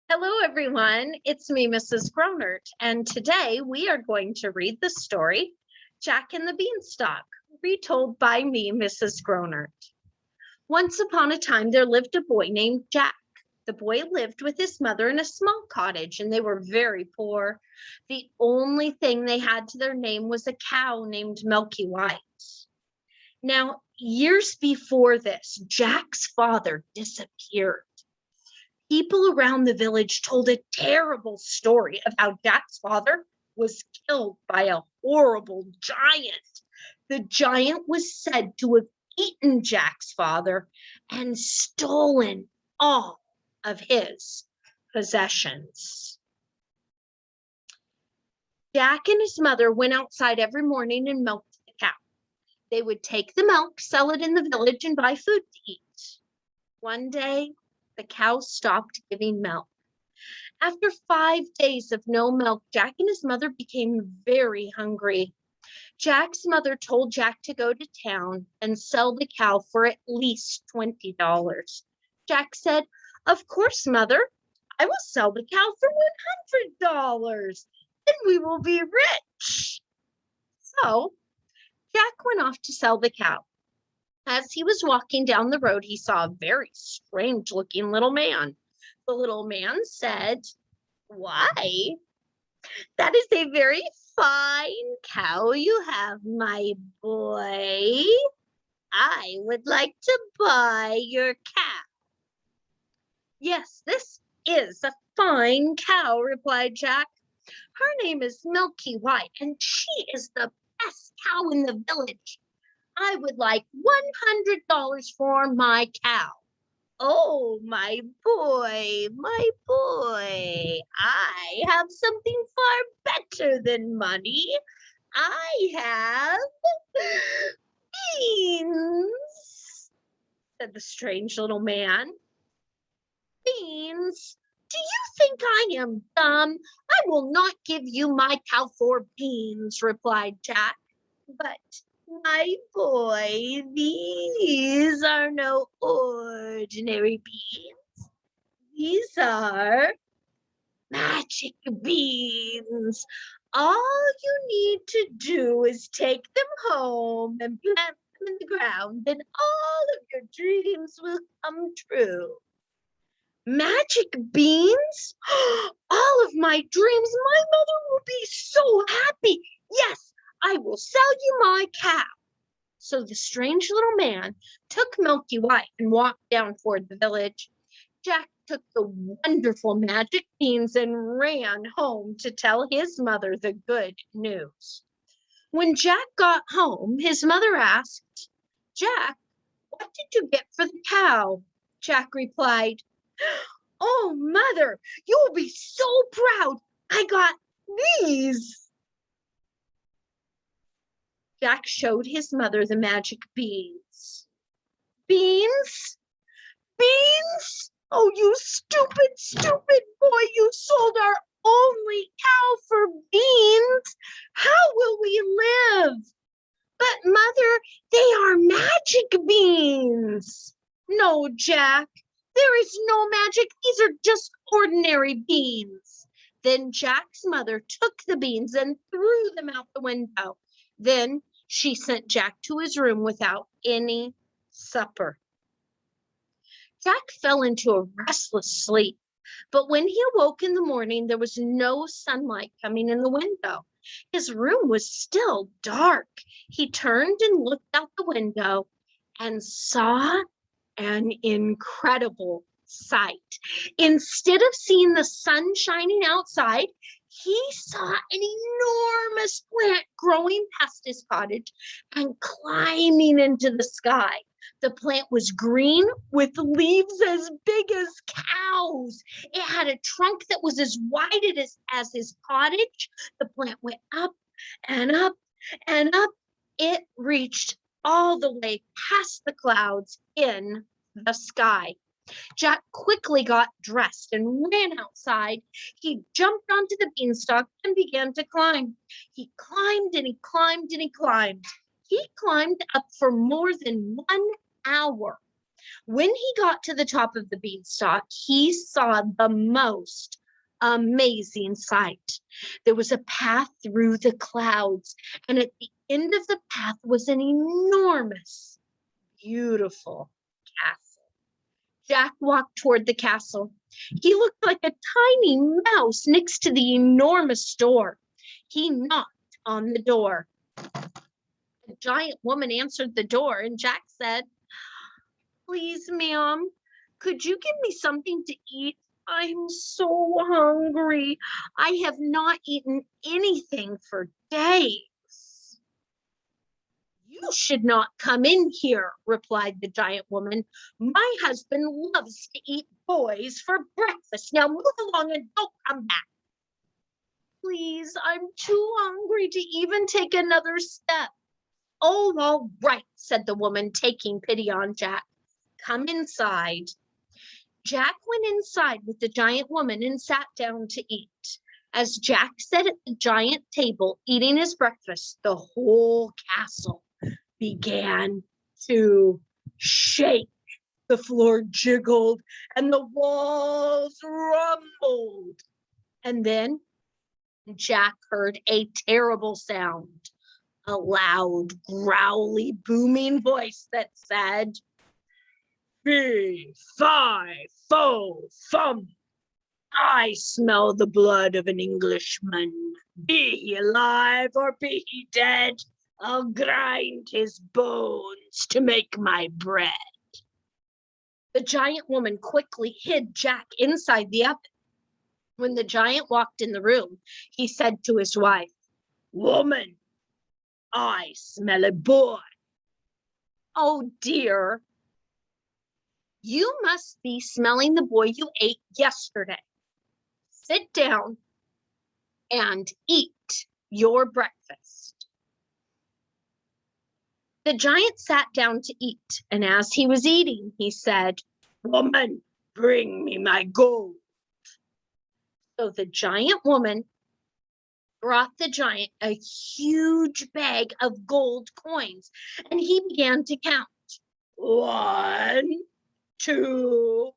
Hello, everyone. It's me, Mrs. Gronnert, and today we are going to read the story Jack and the Beanstalk, retold by me, Mrs. Gronnert. Once upon a time, there lived a boy named Jack. The boy lived with his mother in a small cottage, and they were very poor. The only thing they had to their name was a cow named Milky White. Now, years before this, Jack's father disappeared. People around the village told a terrible story of how Jack's father was killed by a horrible giant. The giant was said to have eaten Jack's father and stolen all of his possessions. Jack and his mother went outside every morning and milked the cow. They would take the milk, sell it in the village, and buy food to eat. One day, the cow stopped giving milk. After 5 days of no milk, Jack and his mother became very hungry. Jack's mother told Jack to go to town and sell the cow for at least $20. Jack said, "Of course, mother, I will sell the cow for $100. Then we will be rich." So Jack went off to sell the cow. As he was walking down the road, he saw a very strange-looking little man. The little man said, "Why, that is a very fine cow you have, my boy. I would like to buy your cow." "Yes, this is a fine cow," replied Jack. "Her name is Milky White, and she is the best cow in the village. I would like $100 for my cow." "Oh, my boy, my boy, I have something far better than money. I have beans," said the strange little man. "Beans? Do you think I am dumb? I will not give you my cow for beans," replied Jack. "But, my boy, these are no ordinary beans. These are magic beans. All you need to do is take them home and plant them in the ground, and all of your dreams will come true." "Magic beans? All of my dreams! My mother will be so happy. Yes, I will sell you my cow." So the strange little man took Milky White and walked down toward the village. Jack took the wonderful magic beans and ran home to tell his mother the good news. When Jack got home, his mother asked, "Jack, what did you get for the cow?" Jack replied, "Oh, mother, you will be so proud. I got these." Jack showed his mother the magic beans. "Beans? Beans? Oh, you stupid, stupid boy, you sold our only cow for beans. How will we live?" "But mother, they are magic beans." "No, Jack, there is no magic. These are just ordinary beans." Then Jack's mother took the beans and threw them out the window. Then she sent Jack to his room without any supper. Jack fell into a restless sleep, but when he awoke in the morning, there was no sunlight coming in the window. His room was still dark. He turned and looked out the window and saw an incredible sight. Instead of seeing the sun shining outside, he saw an enormous plant growing past his cottage and climbing into the sky. The plant was green with leaves as big as cows. It had a trunk that was as wide as his cottage. The plant went up and up and up. It reached all the way past the clouds in the sky. Jack quickly got dressed and ran outside. He jumped onto the beanstalk and began to climb. He climbed and he climbed and he climbed. He climbed up for more than 1 hour. When he got to the top of the beanstalk, he saw the most amazing sight. There was a path through the clouds, and at the end of the path was an enormous, beautiful castle. Jack walked toward the castle. He looked like a tiny mouse next to the enormous door. He knocked on the door. A giant woman answered the door, and Jack said, "Please, ma'am, could you give me something to eat? I'm so hungry. I have not eaten anything for days." "You should not come in here," replied the giant woman. "My husband loves to eat boys for breakfast. Now move along and don't come back." "Please, I'm too hungry to even take another step." "Oh, all right," said the woman, taking pity on Jack. "Come inside." Jack went inside with the giant woman and sat down to eat. As Jack sat at the giant table eating his breakfast, the whole castle began to shake. The floor jiggled and the walls rumbled. And then Jack heard a terrible sound, a loud, growly, booming voice that said, "Fee, fi, fo, fum. I smell the blood of an Englishman. Be he alive or be he dead, I'll grind his bones to make my bread." The giant woman quickly hid Jack inside the oven. When the giant walked in the room, he said to his wife, "Woman, I smell a boy." "Oh dear, you must be smelling the boy you ate yesterday. Sit down and eat your breakfast." The giant sat down to eat, and as he was eating, he said, "Woman, bring me my gold." So the giant woman brought the giant a huge bag of gold coins, and he began to count. 1, 2,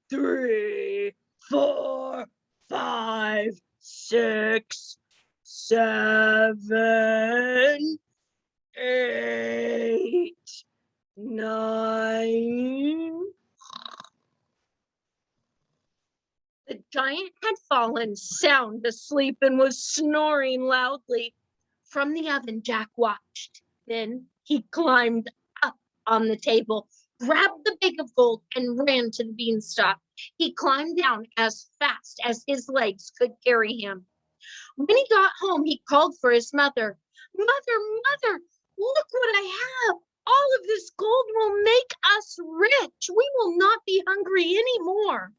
3, 4, 5, 6, 7, 8, 9. The giant had fallen sound asleep and was snoring loudly. From the oven, Jack watched. Then he climbed up on the table, grabbed the bag of gold, and ran to the beanstalk. He climbed down as fast as his legs could carry him. When he got home, he called for his mother. "Mother, mother, look what I have. All of this gold will make us rich. We will not be hungry anymore."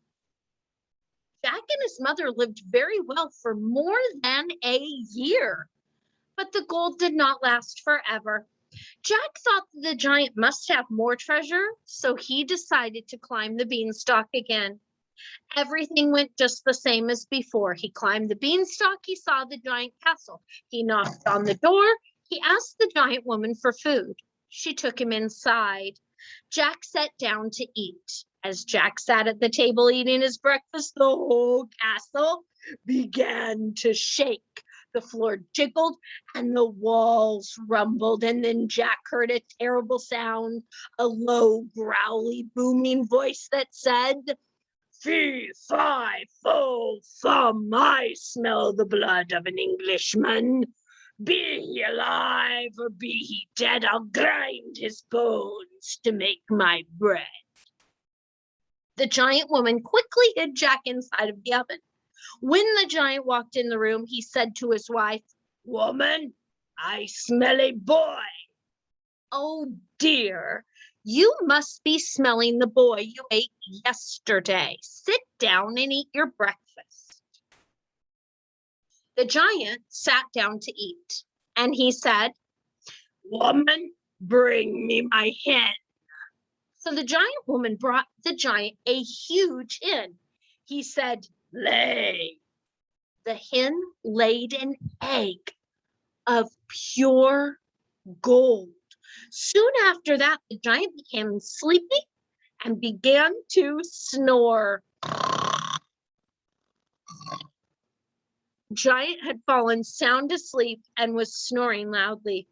Jack and his mother lived very well for more than a year, but the gold did not last forever. Jack thought the giant must have more treasure, so he decided to climb the beanstalk again. Everything went just the same as before. He climbed the beanstalk, he saw the giant castle. He knocked on the door, he asked the giant woman for food. She took him inside. Jack sat down to eat. As Jack sat at the table eating his breakfast, the whole castle began to shake. The floor jiggled and the walls rumbled. And then Jack heard a terrible sound, a low, growly, booming voice that said, "Fee, fi, fo, fum, I smell the blood of an Englishman. Be he alive or be he dead, I'll grind his bones to make my bread." The giant woman quickly hid Jack inside of the oven. When the giant walked in the room, he said to his wife, "Woman, I smell a boy." "Oh dear, you must be smelling the boy you ate yesterday. Sit down and eat your breakfast." The giant sat down to eat, and he said, "Woman, bring me my hen." So the giant woman brought the giant a huge hen. He said, "Lay." The hen laid an egg of pure gold. Soon after that, the giant became sleepy and began to snore. Giant had fallen sound asleep and was snoring loudly.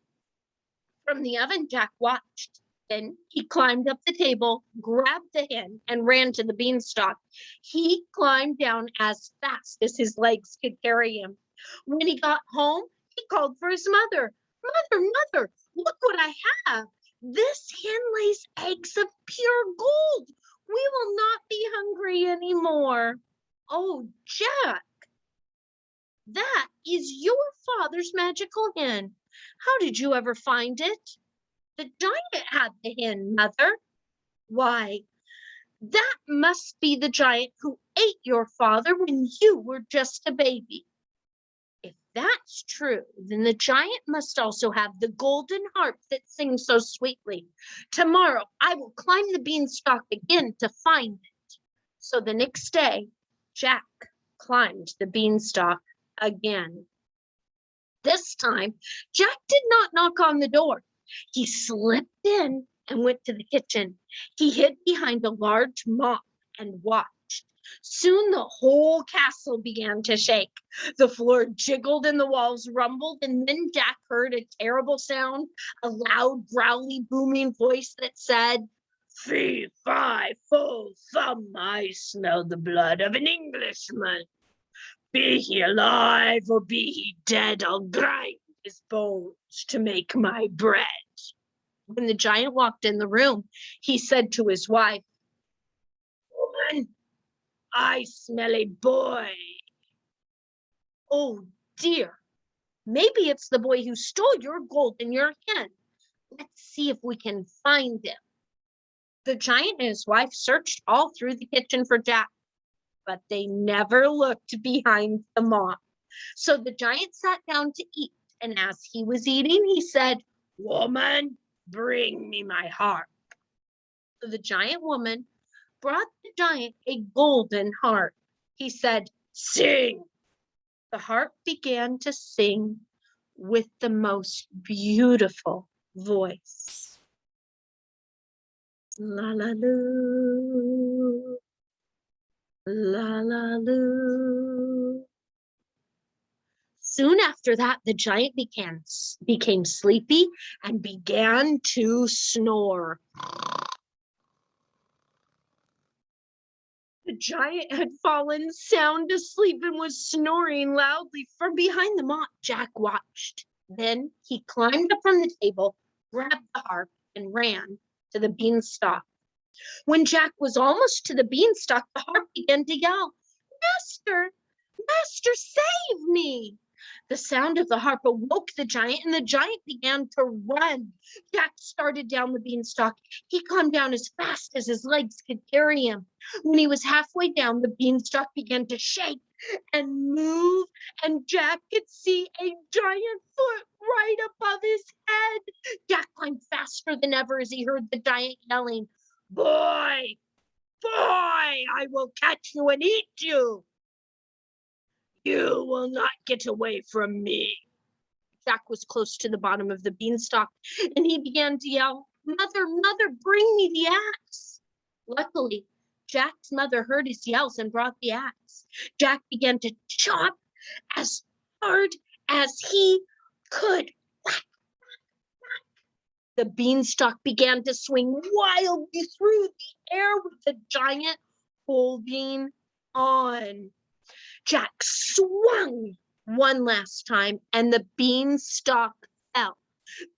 From the oven, Jack watched. Then he climbed up the table, grabbed the hen, and ran to the beanstalk. He climbed down as fast as his legs could carry him. When he got home, he called for his mother. Mother, mother, look what I have. This hen lays eggs of pure gold. We will not be hungry anymore. Oh, Jack, that is your father's magical hen. How did you ever find it? The giant had the hen, Mother. Why, that must be the giant who ate your father when you were just a baby. If that's true, then the giant must also have the golden harp that sings so sweetly. Tomorrow I will climb the beanstalk again to find it. So the next day, Jack climbed the beanstalk again. This time, Jack did not knock on the door. He slipped in and went to the kitchen. He hid behind a large mop and watched. Soon the whole castle began to shake. The floor jiggled and the walls rumbled, and then Jack heard a terrible sound, a loud, growly, booming voice that said, "Fee, fi, fo, fum, I smell the blood of an Englishman. Be he alive or be he dead, I'll grind his bones to make my bread." When the giant walked in the room, he said to his wife, "Woman, I smell a boy." "Oh dear, maybe it's the boy who stole your gold and your hen. Let's see if we can find him." The giant and his wife searched all through the kitchen for Jack, but they never looked behind the mop. So the giant sat down to eat, and as he was eating, he said, "Woman, bring me my harp." So the giant woman brought the giant a golden harp. He said, "Sing." The harp began to sing with the most beautiful voice. La la loo, la la loo. Soon after that, the giant became sleepy and began to snore. The giant had fallen sound asleep and was snoring loudly. From behind the mop, Jack watched. Then he climbed up from the table, grabbed the harp, and ran to the beanstalk. When Jack was almost to the beanstalk, the harp began to yell, "Master, Master, save me!" The sound of the harp awoke the giant, and the giant began to run. Jack started down the beanstalk. He climbed down as fast as his legs could carry him. When he was halfway down, the beanstalk began to shake and move, and Jack could see a giant foot right above his head. Jack climbed faster than ever as he heard the giant yelling, "Boy, boy, I will catch you and eat you. You will not get away from me." Jack was close to the bottom of the beanstalk, and he began to yell, "Mother, mother, bring me the axe." Luckily, Jack's mother heard his yells and brought the axe. Jack began to chop as hard as he could. The beanstalk began to swing wildly through the air with the giant holding on. Jack swung one last time, and the beanstalk fell.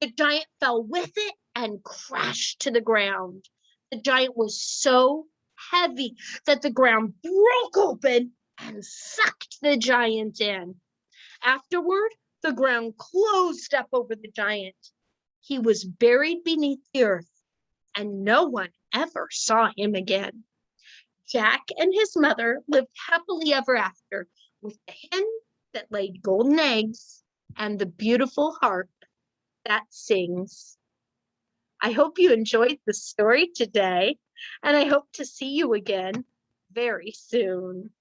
The giant fell with it and crashed to the ground. The giant was so heavy that the ground broke open and sucked the giant in. Afterward, the ground closed up over the giant. He was buried beneath the earth, and no one ever saw him again. Jack and his mother lived happily ever after with the hen that laid golden eggs and the beautiful harp that sings. I hope you enjoyed the story today, and I hope to see you again very soon.